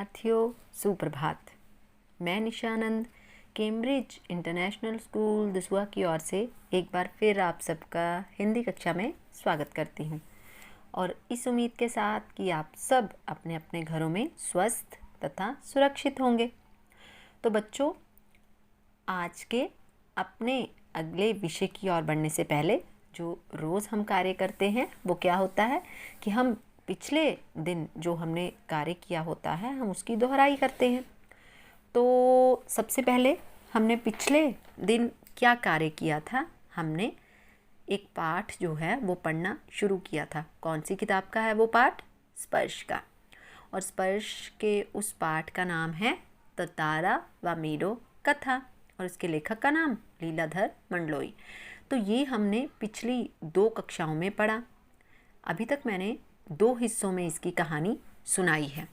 विद्यार्थियों सुप्रभात। मैं निशानंद कैम्ब्रिज इंटरनेशनल स्कूल दसुआ की ओर से एक बार फिर आप सबका हिंदी कक्षा में स्वागत करती हूँ और इस उम्मीद के साथ कि आप सब अपने अपने घरों में स्वस्थ तथा सुरक्षित होंगे। तो बच्चों, आज के अपने अगले विषय की ओर बढ़ने से पहले जो रोज़ हम कार्य करते हैं वो क्या होता है कि हम पिछले दिन जो हमने कार्य किया होता है हम उसकी दोहराई करते हैं। तो सबसे पहले हमने पिछले दिन क्या कार्य किया था, हमने एक पाठ जो है वो पढ़ना शुरू किया था। कौन सी किताब का है वो पाठ? स्पर्श का। और स्पर्श के उस पाठ का नाम है ततारा व मीरो कथा और इसके लेखक का नाम लीलाधर मंडलोई। तो ये हमने पिछली 2 कक्षाओं में पढ़ा। अभी तक मैंने 2 हिस्सों में इसकी कहानी सुनाई है।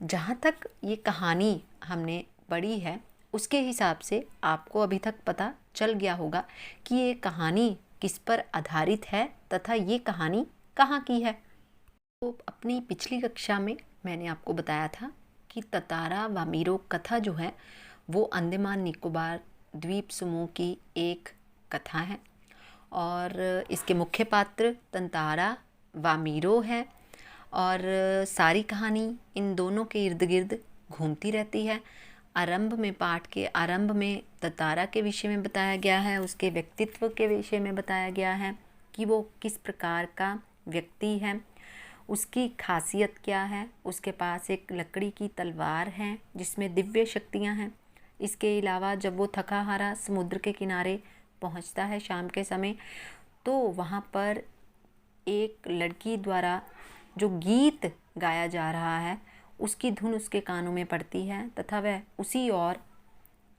जहाँ तक ये कहानी हमने पढ़ी है उसके हिसाब से आपको अभी तक पता चल गया होगा कि ये कहानी किस पर आधारित है तथा ये कहानी कहाँ की है। तो अपनी पिछली कक्षा में मैंने आपको बताया था कि ततारा व मीरो कथा जो है वो अंडमान निकोबार द्वीप समूह की एक कथा है और इसके मुख्य पात्र तंतारा व मीरो है और सारी कहानी इन दोनों के इर्द गिर्द घूमती रहती है। आरंभ में, पाठ के आरंभ में ततारा के विषय में बताया गया है, उसके व्यक्तित्व के विषय में बताया गया है कि वो किस प्रकार का व्यक्ति है, उसकी खासियत क्या है। उसके पास एक लकड़ी की तलवार है जिसमें दिव्य शक्तियाँ हैं। इसके अलावा जब वो थका हारा समुद्र के किनारे पहुंचता है शाम के समय, तो वहाँ पर एक लड़की द्वारा जो गीत गाया जा रहा है उसकी धुन उसके कानों में पड़ती है तथा वह उसी ओर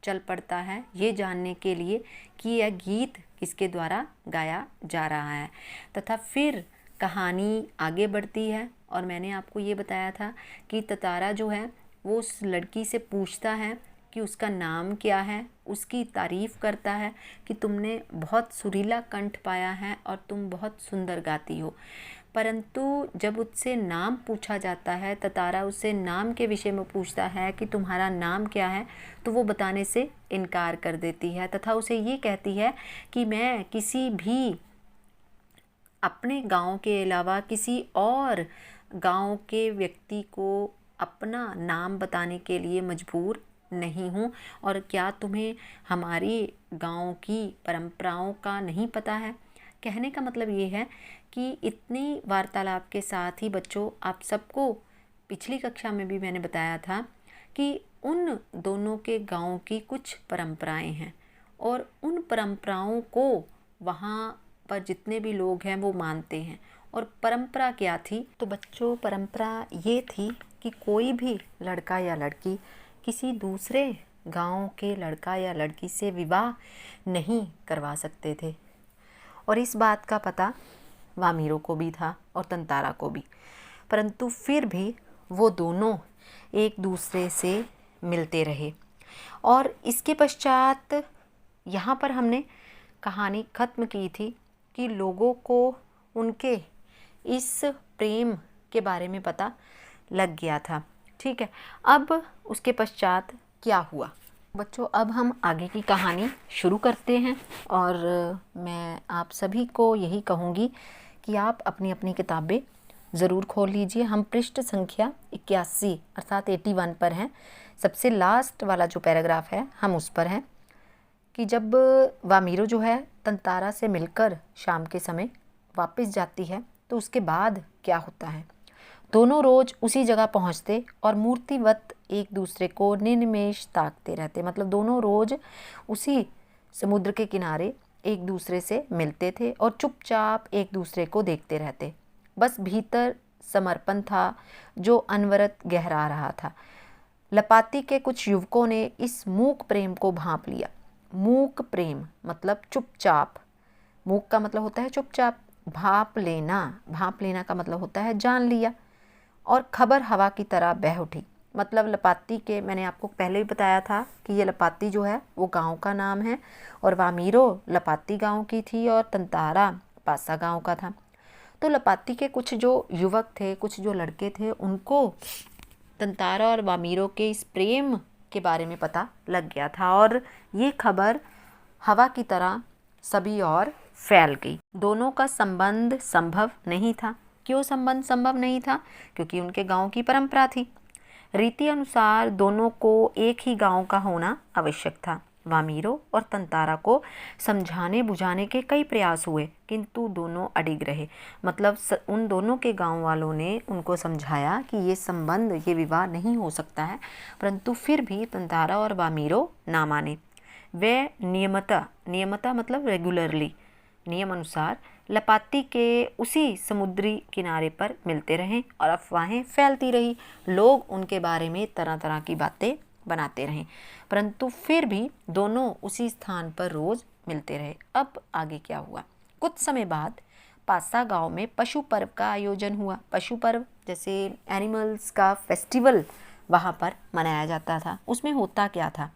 चल पड़ता है ये जानने के लिए कि यह गीत किसके द्वारा गाया जा रहा है। तथा फिर कहानी आगे बढ़ती है और मैंने आपको ये बताया था कि ततारा जो है वो उस लड़की से पूछता है कि उसका नाम क्या है, उसकी तारीफ़ करता है कि तुमने बहुत सुरीला कंठ पाया है और तुम बहुत सुंदर गाती हो। परंतु जब उससे नाम पूछा जाता है, ततारा उससे नाम के विषय में पूछता है कि तुम्हारा नाम क्या है, तो वो बताने से इनकार कर देती है तथा उसे ये कहती है कि मैं किसी भी अपने गांव के अलावा किसी और गांव के व्यक्ति को अपना नाम बताने के लिए मजबूर नहीं हूँ। और क्या तुम्हें हमारी गांव की परंपराओं का नहीं पता है? कहने का मतलब ये है कि इतनी वार्तालाप के साथ ही बच्चों, आप सबको पिछली कक्षा में भी मैंने बताया था कि उन दोनों के गांव की कुछ परंपराएं हैं और उन परंपराओं को वहाँ पर जितने भी लोग हैं वो मानते हैं। और परंपरा क्या थी? तो बच्चों, परंपरा ये थी कि कोई भी लड़का या लड़की किसी दूसरे गांव के लड़का या लड़की से विवाह नहीं करवा सकते थे। और इस बात का पता वामीरो को भी था और तंतारा को भी, परंतु फिर भी वो दोनों एक दूसरे से मिलते रहे। और इसके पश्चात यहाँ पर हमने कहानी ख़त्म की थी कि लोगों को उनके इस प्रेम के बारे में पता लग गया था। ठीक है, अब उसके पश्चात क्या हुआ बच्चों? अब हम आगे की कहानी शुरू करते हैं और मैं आप सभी को यही कहूँगी कि आप अपनी अपनी किताबें ज़रूर खोल लीजिए। हम पृष्ठ संख्या 81 अर्थात 81 पर हैं। सबसे लास्ट वाला जो पैराग्राफ है हम उस पर हैं कि जब वामीरो जो है तंतारा से मिलकर शाम के समय वापस जाती है तो उसके बाद क्या होता है। दोनों रोज़ उसी जगह पहुंचते और मूर्तिवत एक दूसरे को निर्निमेष ताकते रहते। मतलब दोनों रोज़ उसी समुद्र के किनारे एक दूसरे से मिलते थे और चुपचाप एक दूसरे को देखते रहते। बस भीतर समर्पण था जो अनवरत गहरा रहा था। लपाती के कुछ युवकों ने इस मूक प्रेम को भांप लिया। मूक प्रेम मतलब चुपचाप। मूक का मतलब होता है चुपचाप। भांप लेना का मतलब होता है जान लिया। और खबर हवा की तरह बह उठी। मतलब लपाती के, मैंने आपको पहले भी बताया था कि ये लपाती जो है वो गांव का नाम है और वामीरो लपाती गांव की थी और तंतारा पासा गांव का था। तो लपाती के कुछ जो युवक थे, कुछ जो लड़के थे, उनको तंतारा और वामीरो के इस प्रेम के बारे में पता लग गया था और ये खबर हवा की तरह सभी और फैल गई। दोनों का संबंध संभव नहीं था। क्यों संबंध संभव नहीं था? क्योंकि उनके गांव की परंपरा थी। रीति अनुसार दोनों को एक ही गांव का होना आवश्यक था। वामीरो और तंतारा को समझाने बुझाने के कई प्रयास हुए, किंतु दोनों अडिग रहे। मतलब उन दोनों के गांव वालों ने उनको समझाया कि ये संबंध, ये विवाह नहीं हो सकता है, परंतु फिर भी तंतारा और वामीरो ना माने। वे नियमता मतलब रेगुलरली, नियम अनुसार लपाती के उसी समुद्री किनारे पर मिलते रहे और अफवाहें फैलती रही। लोग उनके बारे में तरह तरह की बातें बनाते रहे, परंतु फिर भी दोनों उसी स्थान पर रोज मिलते रहे। अब आगे क्या हुआ? कुछ समय बाद पासा गांव में पशु पर्व का आयोजन हुआ। पशु पर्व जैसे एनिमल्स का फेस्टिवल वहाँ पर मनाया जाता था। उसमें होता क्या था?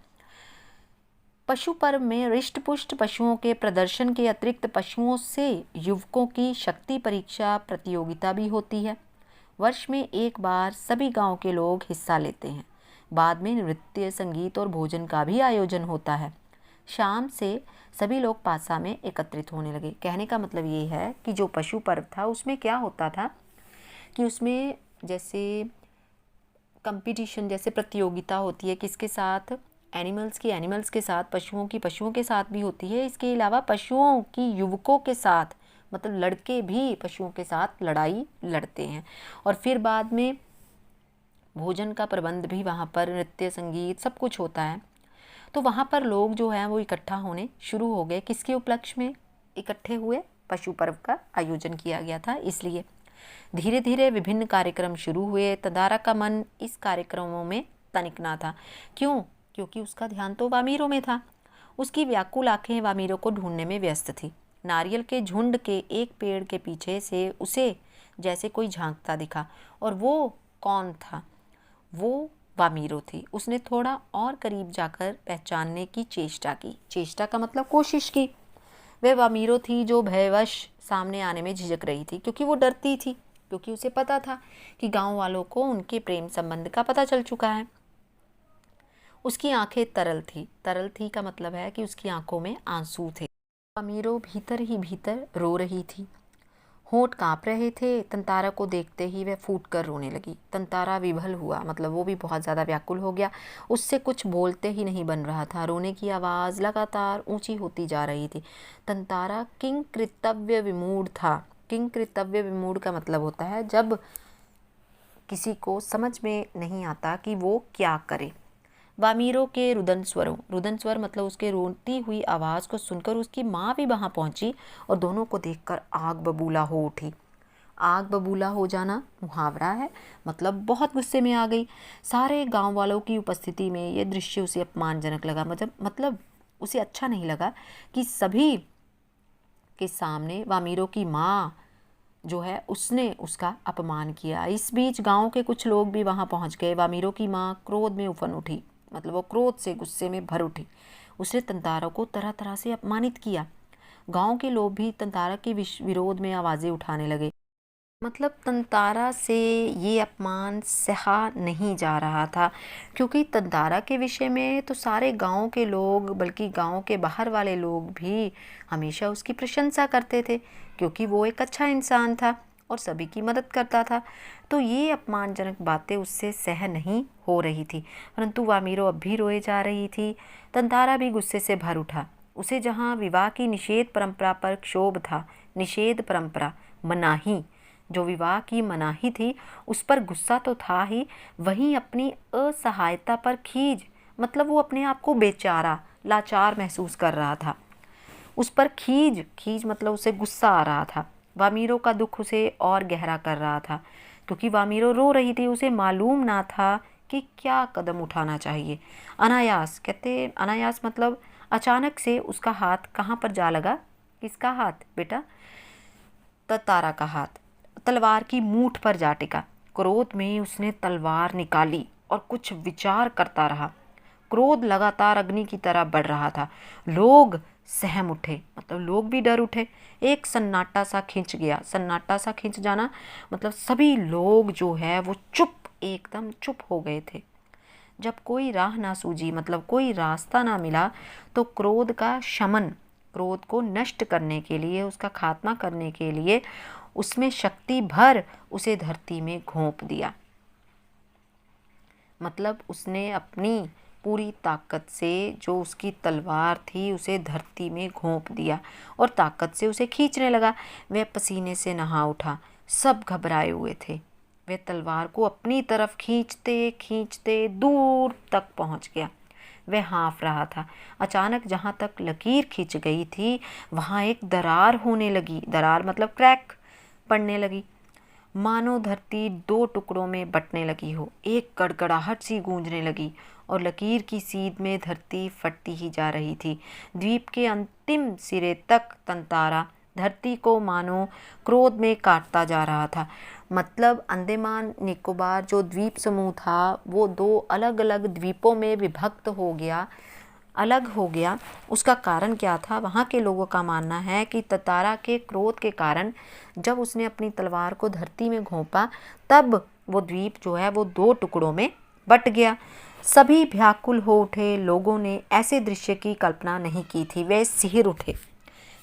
पशु पर्व में रिष्ट पुष्ट पशुओं के प्रदर्शन के अतिरिक्त पशुओं से युवकों की शक्ति परीक्षा प्रतियोगिता भी होती है। वर्ष में एक बार सभी गांव के लोग हिस्सा लेते हैं। बाद में नृत्य, संगीत और भोजन का भी आयोजन होता है। शाम से सभी लोग पासा में एकत्रित होने लगे। कहने का मतलब ये है कि जो पशु पर्व था उसमें क्या होता था कि उसमें जैसे कंपटीशन, जैसे प्रतियोगिता होती है किसके साथ? एनिमल्स के साथ, पशुओं की पशुओं के साथ भी होती है। इसके अलावा पशुओं की युवकों के साथ, मतलब लड़के भी पशुओं के साथ लड़ाई लड़ते हैं। और फिर बाद में भोजन का प्रबंध भी वहाँ पर, नृत्य, संगीत सब कुछ होता है। तो वहाँ पर लोग जो हैं वो इकट्ठा होने शुरू हो गए। किसके उपलक्ष्य में इकट्ठे हुए? पशु पर्व का आयोजन किया गया था, इसलिए धीरे धीरे विभिन्न कार्यक्रम शुरू हुए। तंतारा का मन इस कार्यक्रमों में तनिक ना था। क्यों? क्योंकि उसका ध्यान तो वामीरो में था। उसकी व्याकुल आंखें वामीरो को ढूंढने में व्यस्त थी। नारियल के झुंड के एक पेड़ के पीछे से उसे जैसे कोई झांकता दिखा। और वो कौन था? वो वामीरो थी। उसने थोड़ा और करीब जाकर पहचानने की चेष्टा की। चेष्टा का मतलब कोशिश की। वह वामीरो थी जो भयवश सामने आने में झिझक रही थी, क्योंकि वो डरती थी, क्योंकि उसे पता था कि गांव वालों को उनके प्रेम संबंध का पता चल चुका है। उसकी आंखें तरल थी। तरल थी का मतलब है कि उसकी आंखों में आंसू थे। वामीरो भीतर ही भीतर रो रही थी। होंठ कांप रहे थे। तंतारा को देखते ही वह फूट कर रोने लगी। तंतारा विभल हुआ, मतलब वो भी बहुत ज़्यादा व्याकुल हो गया। उससे कुछ बोलते ही नहीं बन रहा था। रोने की आवाज़ लगातार ऊंची होती जा रही थी। तंतारा किंग कृतव्य विमूढ़ था। किंग कृतव्य विमूढ़ का मतलब होता है जब किसी को समझ में नहीं आता कि वो क्या करे। वामीरो के रुदन स्वर मतलब उसके रोती हुई आवाज़ को सुनकर उसकी माँ भी वहाँ पहुँची और दोनों को देखकर आग बबूला हो उठी। आग बबूला हो जाना मुहावरा है, मतलब बहुत गुस्से में आ गई। सारे गांव वालों की उपस्थिति में ये दृश्य उसे अपमानजनक लगा। मतलब उसे अच्छा नहीं लगा कि सभी के सामने वामीरो की माँ जो है उसने उसका अपमान किया। इस बीच गांव के कुछ लोग भी वहां पहुंच गए। वामीरो की माँ क्रोध में उफन उठी, मतलब वो क्रोध से, गुस्से में भर उठी। उसने तंतारा को तरह तरह से अपमानित किया। गांव के लोग भी तंतारा के विरोध में आवाज़ें उठाने लगे। मतलब तंतारा से ये अपमान सहा नहीं जा रहा था, क्योंकि तंतारा के विषय में तो सारे गांव के लोग, बल्कि गांव के बाहर वाले लोग भी हमेशा उसकी प्रशंसा करते थे, क्योंकि वो एक अच्छा इंसान था और सभी की मदद करता था। तो ये अपमानजनक बातें उससे सह नहीं हो रही थी। परंतु वामीरो अब भी रोए जा रही थी। तंतारा भी गुस्से से भर उठा। उसे जहाँ विवाह की निषेध परंपरा पर क्षोभ था, निषेध परंपरा, मनाही, जो विवाह की मनाही थी, उस पर गुस्सा तो था ही, वहीं अपनी असहायता पर खीज, मतलब वो अपने आप को बेचारा, लाचार महसूस कर रहा था। उस पर खीज मतलब उसे गुस्सा आ रहा था। वामीरो का दुख उसे और गहरा कर रहा था, क्योंकि वामीरो रो रही थी। उसे मालूम ना था कि क्या कदम उठाना चाहिए। अनायास मतलब अचानक से उसका हाथ कहाँ पर जा लगा? किसका हाथ बेटा? तंतारा का हाथ तलवार की मूठ पर जा टिका। क्रोध में उसने तलवार निकाली और कुछ विचार करता रहा। क्रोध लगातार अग्नि की तरह बढ़ रहा था। लोग सहम उठे, मतलब लोग भी डर उठे। एक सन्नाटा सा खिंच गया। सन्नाटा सा खिंच जाना मतलब सभी लोग जो है वो चुप एकदम चुप हो गए थे। जब कोई राह ना सूझी, मतलब कोई रास्ता ना मिला, तो क्रोध का शमन, क्रोध को नष्ट करने के लिए, उसका खात्मा करने के लिए उसमें शक्ति भर उसे धरती में घोंप दिया। मतलब उसने अपनी पूरी ताकत से, जो उसकी तलवार थी, उसे धरती में घोंप दिया और ताकत से उसे खींचने लगा। वह पसीने से नहा उठा, सब घबराए हुए थे। वह तलवार को अपनी तरफ खींचते खींचते दूर तक पहुंच गया। वह हाँफ रहा था। अचानक जहाँ तक लकीर खिंच गई थी वहाँ एक दरार होने लगी। दरार मतलब क्रैक पड़ने लगी, मानो धरती दो टुकड़ों में बंटने लगी हो। एक गड़गड़ाहट सी गूंजने लगी और लकीर की सीध में धरती फटती ही जा रही थी। द्वीप के अंतिम सिरे तक तंतारा धरती को मानो क्रोध में काटता जा रहा था। मतलब अंडमान निकोबार जो द्वीप समूह था वो दो अलग अलग द्वीपों में विभक्त हो गया, अलग हो गया। उसका कारण क्या था? वहाँ के लोगों का मानना है कि ततारा के क्रोध के कारण जब उसने अपनी तलवार को धरती में घोंपा तब वो द्वीप जो है वो दो टुकड़ों में बट गया। सभी व्याकुल हो उठे। लोगों ने ऐसे दृश्य की कल्पना नहीं की थी। वे सिहर उठे।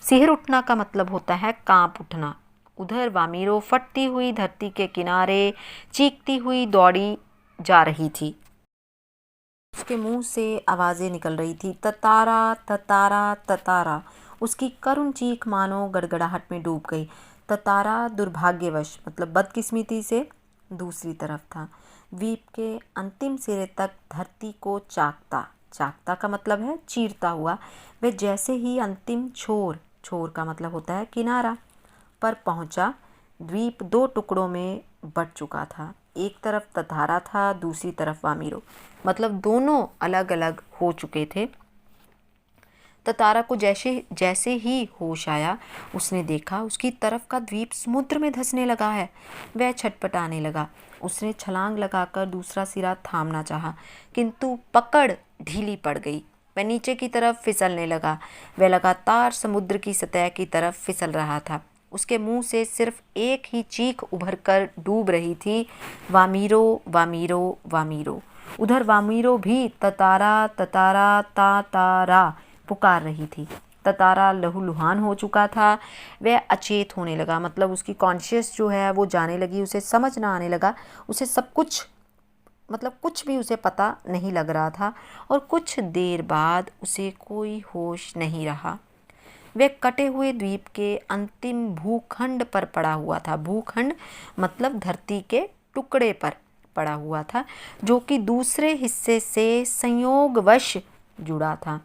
सिहर उठना का मतलब होता है कांप उठना। उधर वामीरो फटती हुई धरती के किनारे चीखती हुई दौड़ी जा रही थी। उसके मुंह से आवाज़ें निकल रही थी, ततारा ततारा ततारा। उसकी करुण चीख मानो गड़गड़ाहट में डूब गई। ततारा दुर्भाग्यवश, मतलब बदकिस्मती से दूसरी तरफ था। द्वीप के अंतिम सिरे तक धरती को चाकता, चाकता का मतलब है चीरता हुआ, वह जैसे ही अंतिम छोर, छोर का मतलब होता है किनारा, पर पहुंचा, द्वीप दो टुकड़ों में बट चुका था। एक तरफ ततारा था, दूसरी तरफ वामीरो, मतलब दोनों अलग अलग हो चुके थे। ततारा को जैसे ही होश आया उसने देखा उसकी तरफ का द्वीप समुद्र में धंसने लगा है। वह छटपटाने लगा। उसने छलांग लगाकर दूसरा सिरा थामना चाहा, किंतु पकड़ ढीली पड़ गई। वह नीचे की तरफ फिसलने लगा। वह लगातार समुद्र की सतह की तरफ फिसल रहा था। उसके मुंह से सिर्फ एक ही चीख उभरकर डूब रही थी, वामीरो वामीरो वामीरो। उधर वामीरो भी ततारा ततारा तातारा पुकार रही थी। ततारा लहूलुहान हो चुका था। वह अचेत होने लगा, मतलब उसकी कॉन्शियस जो है वो जाने लगी। उसे समझ ना आने लगा। उसे सब कुछ, मतलब कुछ भी उसे पता नहीं लग रहा था और कुछ देर बाद उसे कोई होश नहीं रहा। वह कटे हुए द्वीप के अंतिम भूखंड पर पड़ा हुआ था। भूखंड मतलब धरती के टुकड़े पर पड़ा हुआ था जो कि दूसरे हिस्से से संयोगवश जुड़ा था।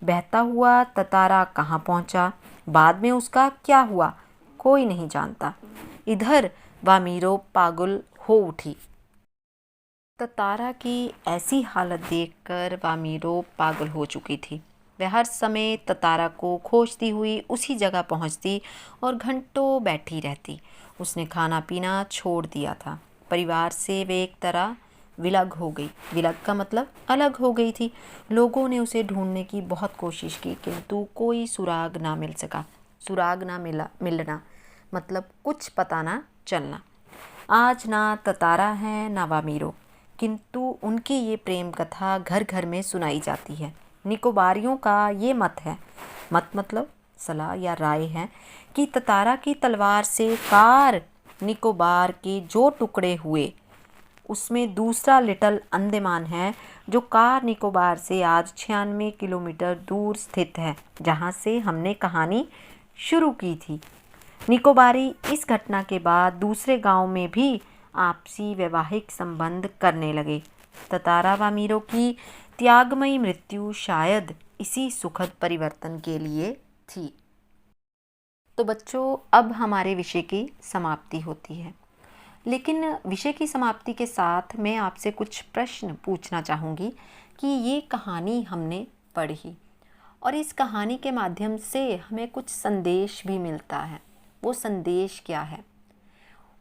बहता हुआ ततारा कहाँ पहुँचा, बाद में उसका क्या हुआ, कोई नहीं जानता। इधर वामीरो पागल हो उठी। ततारा की ऐसी हालत देखकर वामीरो पागल हो चुकी थी। वह हर समय ततारा को खोजती हुई उसी जगह पहुंचती और घंटों बैठी रहती। उसने खाना पीना छोड़ दिया था। परिवार से वे एक तरह विलग हो गई। विलग का मतलब अलग हो गई थी। लोगों ने उसे ढूंढने की बहुत कोशिश की, किंतु कोई सुराग ना मिल सका। सुराग ना मिलना मतलब कुछ पता ना चलना। आज ना ततारा है ना वामीरो, किंतु उनकी ये प्रेम कथा घर घर में सुनाई जाती है। निकोबारियों का ये मत है, मत मतलब सलाह या राय है, कि ततारा की तलवार से कार निकोबार के जो टुकड़े हुए उसमें दूसरा लिटिल अंडमान है जो कार निकोबार से आज 96 किलोमीटर दूर स्थित है, जहाँ से हमने कहानी शुरू की थी। निकोबारी इस घटना के बाद दूसरे गांव में भी आपसी वैवाहिक संबंध करने लगे। ततारा वामीरो की त्यागमयी मृत्यु शायद इसी सुखद परिवर्तन के लिए थी। तो बच्चों, अब हमारे विषय की समाप्ति होती है, लेकिन विषय की समाप्ति के साथ मैं आपसे कुछ प्रश्न पूछना चाहूँगी कि ये कहानी हमने पढ़ी और इस कहानी के माध्यम से हमें कुछ संदेश भी मिलता है। वो संदेश क्या है?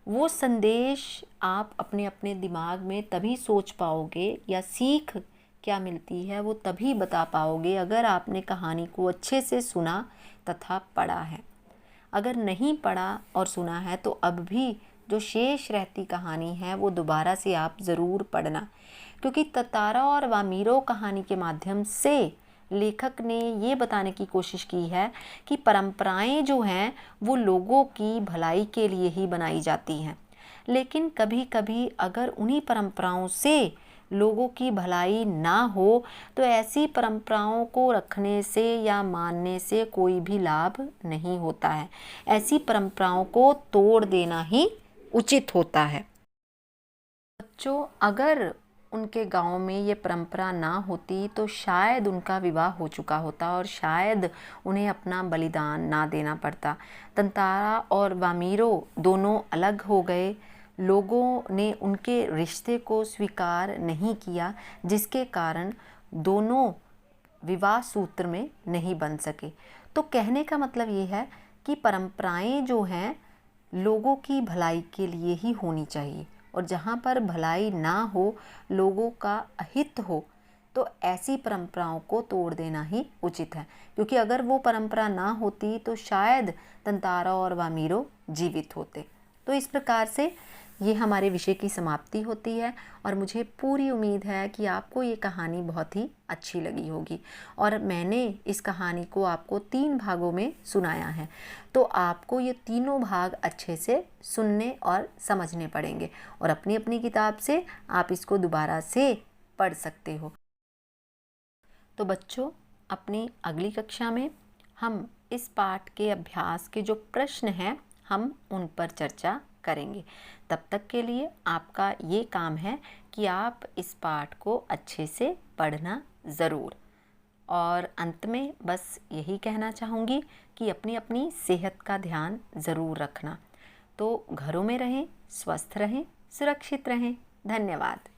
वो संदेश आप अपने अपने दिमाग में तभी सोच पाओगे या सीख क्या मिलती है वो तभी बता पाओगे अगर आपने कहानी को अच्छे से सुना तथा पढ़ा है। अगर नहीं पढ़ा और सुना है तो अब भी जो शेष रहती कहानी है वो दोबारा से आप ज़रूर पढ़ना, क्योंकि ततारा और वामीरो कहानी के माध्यम से लेखक ने ये बताने की कोशिश की है कि परंपराएं जो हैं वो लोगों की भलाई के लिए ही बनाई जाती हैं, लेकिन कभी कभी अगर उन्हीं परंपराओं से लोगों की भलाई ना हो तो ऐसी परंपराओं को रखने से या मानने से कोई भी लाभ नहीं होता है। ऐसी परंपराओं को तोड़ देना ही उचित होता है। बच्चों, अगर उनके गांव में ये परंपरा ना होती तो शायद उनका विवाह हो चुका होता और शायद उन्हें अपना बलिदान ना देना पड़ता। तंतारा और वामीरो दोनों अलग हो गए, लोगों ने उनके रिश्ते को स्वीकार नहीं किया, जिसके कारण दोनों विवाह सूत्र में नहीं बन सके। तो कहने का मतलब ये है कि परंपराएं जो हैं लोगों की भलाई के लिए ही होनी चाहिए, और जहाँ पर भलाई ना हो, लोगों का अहित हो, तो ऐसी परंपराओं को तोड़ देना ही उचित है, क्योंकि अगर वो परंपरा ना होती तो शायद तंतारा और वामीरो जीवित होते। तो इस प्रकार से ये हमारे विषय की समाप्ति होती है, और मुझे पूरी उम्मीद है कि आपको ये कहानी बहुत ही अच्छी लगी होगी। और मैंने इस कहानी को आपको 3 भागों में सुनाया है, तो आपको ये तीनों भाग अच्छे से सुनने और समझने पड़ेंगे, और अपनी अपनी किताब से आप इसको दोबारा से पढ़ सकते हो। तो बच्चों, अपनी अगली कक्षा में हम इस पाठ के अभ्यास के जो प्रश्न हैं हम उन पर चर्चा करेंगे। तब तक के लिए आपका ये काम है कि आप इस पाठ को अच्छे से पढ़ना ज़रूर। और अंत में बस यही कहना चाहूँगी कि अपनी अपनी सेहत का ध्यान ज़रूर रखना। तो घरों में रहें, स्वस्थ रहें, सुरक्षित रहें। धन्यवाद।